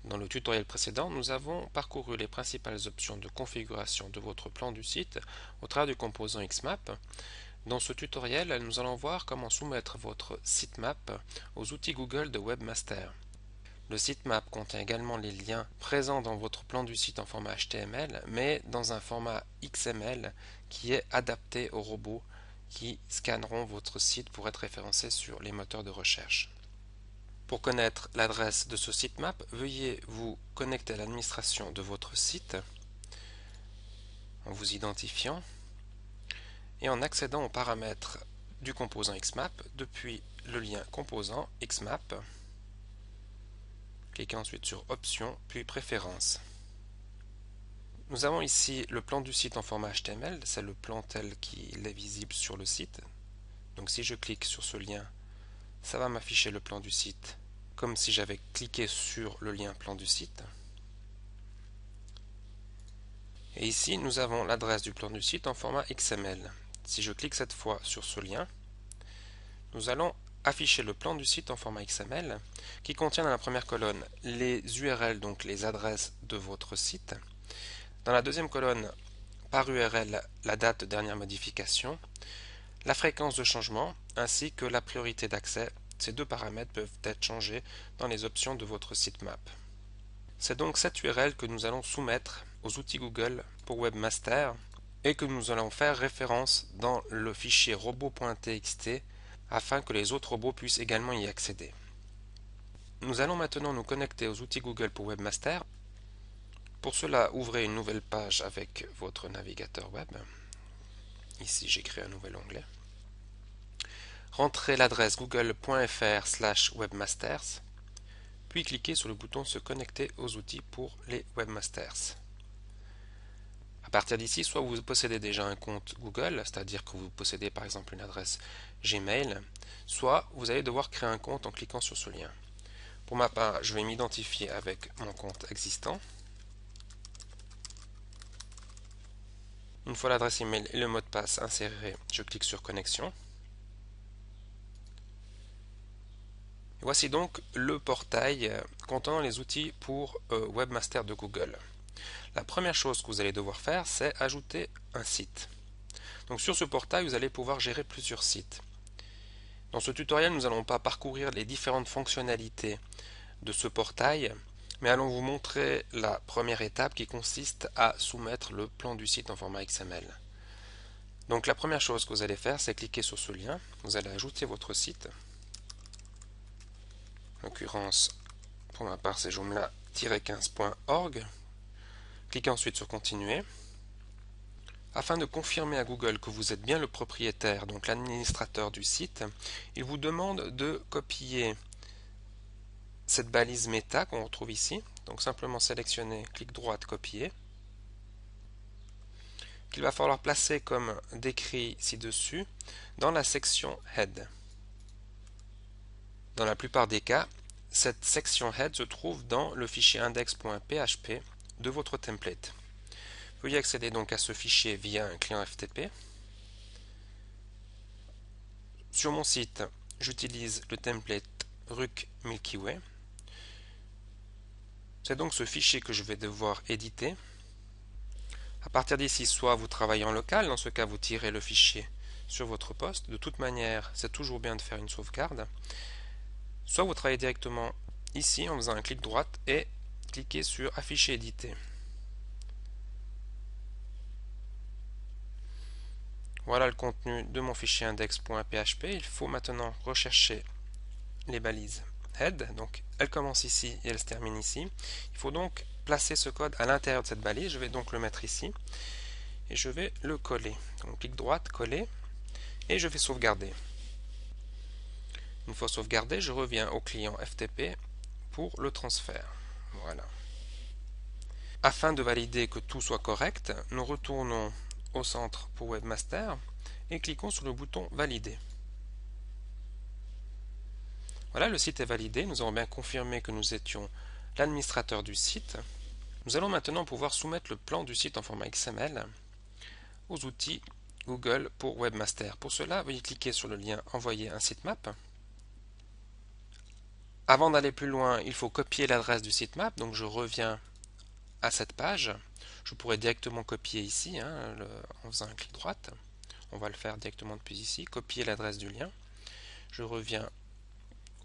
Dans le tutoriel précédent, nous avons parcouru les principales options de configuration de votre plan du site au travers du composant Xmap. Dans ce tutoriel, nous allons voir comment soumettre votre sitemap aux outils Google de Webmaster. Le sitemap contient également les liens présents dans votre plan du site en format HTML, mais dans un format XML qui est adapté aux robots qui scanneront votre site pour être référencés sur les moteurs de recherche. Pour connaître l'adresse de ce sitemap, veuillez vous connecter à l'administration de votre site en vous identifiant et en accédant aux paramètres du composant Xmap depuis le lien composant Xmap. Cliquez ensuite sur Options puis Préférences. Nous avons ici le plan du site en format HTML, c'est le plan tel qu'il est visible sur le site. Donc si je clique sur ce lien, ça va m'afficher le plan du site comme si j'avais cliqué sur le lien plan du site. Et ici, nous avons l'adresse du plan du site en format XML. Si je clique cette fois sur ce lien, nous allons afficher le plan du site en format XML qui contient dans la première colonne les URL, donc les adresses de votre site. Dans la deuxième colonne, par URL, la date de dernière modification, la fréquence de changement ainsi que la priorité d'accès. Ces deux paramètres peuvent être changés dans les options de votre sitemap. C'est donc cette URL que nous allons soumettre aux outils Google pour Webmaster et que nous allons faire référence dans le fichier robot.txt afin que les autres robots puissent également y accéder. Nous allons maintenant nous connecter aux outils Google pour Webmaster. Pour cela, ouvrez une nouvelle page avec votre navigateur web. Ici, j'ai créé un nouvel onglet. Rentrez l'adresse google.fr/webmasters, puis cliquez sur le bouton Se connecter aux outils pour les webmasters. À partir d'ici, soit vous possédez déjà un compte Google, c'est-à-dire que vous possédez par exemple une adresse Gmail, soit vous allez devoir créer un compte en cliquant sur ce lien. Pour ma part, je vais m'identifier avec mon compte existant. Une fois l'adresse email et le mot de passe insérés, je clique sur Connexion. Voici donc le portail contenant les outils pour Webmaster de Google. La première chose que vous allez devoir faire, c'est ajouter un site. Donc sur ce portail, vous allez pouvoir gérer plusieurs sites. Dans ce tutoriel, nous n'allons pas parcourir les différentes fonctionnalités de ce portail, mais allons vous montrer la première étape qui consiste à soumettre le plan du site en format XML. Donc la première chose que vous allez faire, c'est cliquer sur ce lien. Vous allez ajouter votre site. En l'occurrence, pour ma part, c'est joomla-15.org. Cliquez ensuite sur Continuer. Afin de confirmer à Google que vous êtes bien le propriétaire, donc l'administrateur du site, il vous demande de copier cette balise méta qu'on retrouve ici. Donc simplement sélectionner, clic droit, copier. Qu'il va falloir placer comme décrit ci-dessus dans la section Head. Dans la plupart des cas, cette section Head se trouve dans le fichier index.php de votre template. Veuillez accéder donc à ce fichier via un client FTP. Sur mon site, j'utilise le template RUC Milky Way. C'est donc ce fichier que je vais devoir éditer. À partir d'ici, soit vous travaillez en local, dans ce cas vous tirez le fichier sur votre poste. De toute manière, c'est toujours bien de faire une sauvegarde. Soit vous travaillez directement ici en faisant un clic droit et cliquez sur Afficher éditer. Voilà le contenu de mon fichier index.php. Il faut maintenant rechercher les balises head. Donc elle commence ici et elle se termine ici. Il faut donc placer ce code à l'intérieur de cette balise. Je vais donc le mettre ici et je vais le coller. Donc clic droit, coller et je vais sauvegarder. Une fois sauvegardé, je reviens au client FTP pour le transfert. Voilà. Afin de valider que tout soit correct, nous retournons au centre pour Webmaster et cliquons sur le bouton Valider. Voilà, le site est validé. Nous avons bien confirmé que nous étions l'administrateur du site. Nous allons maintenant pouvoir soumettre le plan du site en format XML aux outils Google pour Webmaster. Pour cela, veuillez cliquer sur le lien Envoyer un sitemap. Avant d'aller plus loin, il faut copier l'adresse du sitemap, donc je reviens à cette page. Je pourrais directement copier ici, en faisant un clic droit. On va le faire directement depuis ici, copier l'adresse du lien. Je reviens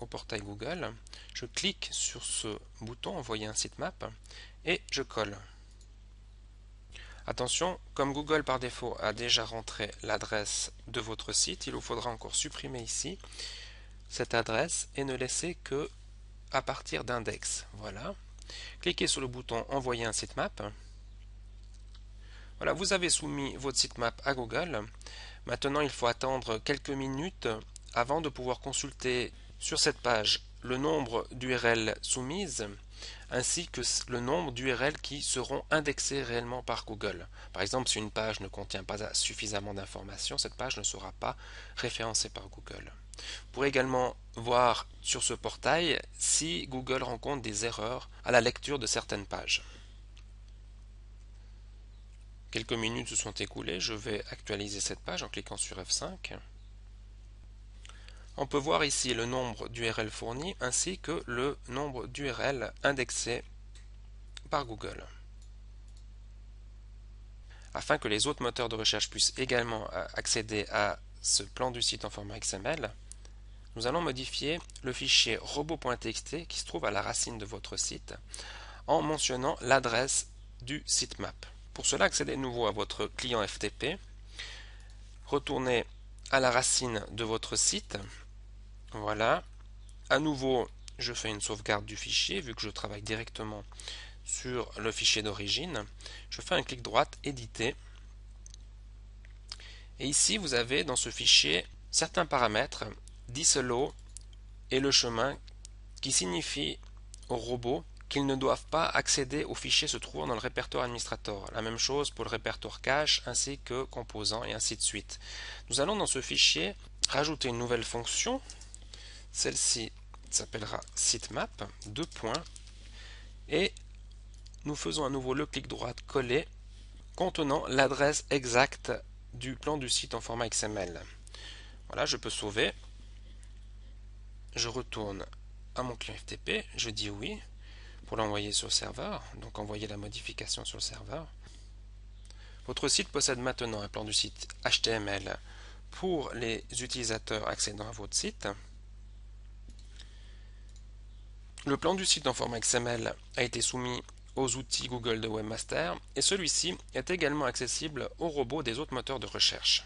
au portail Google, je clique sur ce bouton envoyer un sitemap et je colle. Attention, comme Google par défaut a déjà rentré l'adresse de votre site, il vous faudra encore supprimer ici cette adresse et ne laisser que à partir d'index. Voilà. Cliquez sur le bouton envoyer un sitemap. Voilà, vous avez soumis votre sitemap à Google. Maintenant, il faut attendre quelques minutes avant de pouvoir consulter sur cette page le nombre d'URL soumises ainsi que le nombre d'URL qui seront indexées réellement par Google. Par exemple, si une page ne contient pas suffisamment d'informations, cette page ne sera pas référencée par Google. Vous pourrez également voir sur ce portail si Google rencontre des erreurs à la lecture de certaines pages. Quelques minutes se sont écoulées, je vais actualiser cette page en cliquant sur F5. On peut voir ici le nombre d'URL fournis ainsi que le nombre d'URL indexés par Google. Afin que les autres moteurs de recherche puissent également accéder à ce plan du site en format XML, nous allons modifier le fichier robot.txt qui se trouve à la racine de votre site en mentionnant l'adresse du sitemap. Pour cela, accédez de nouveau à votre client FTP, retournez à la racine de votre site. Voilà. À nouveau, je fais une sauvegarde du fichier vu que je travaille directement sur le fichier d'origine. Je fais un clic droit, éditer. Et ici, vous avez dans ce fichier certains paramètres, dis'allow et le chemin, qui signifient aux robots qu'ils ne doivent pas accéder aux fichiers se trouvant dans le répertoire administrator. La même chose pour le répertoire cache ainsi que composants et ainsi de suite. Nous allons dans ce fichier rajouter une nouvelle fonction. Celle-ci s'appellera sitemap, et nous faisons à nouveau le clic droit coller contenant l'adresse exacte du plan du site en format XML. Voilà, je peux sauver. Je retourne à mon client FTP, je dis oui pour l'envoyer sur le serveur, donc envoyer la modification sur le serveur. Votre site possède maintenant un plan du site HTML pour les utilisateurs accédant à votre site. Le plan du site en format XML a été soumis aux outils Google de Webmaster et celui-ci est également accessible aux robots des autres moteurs de recherche.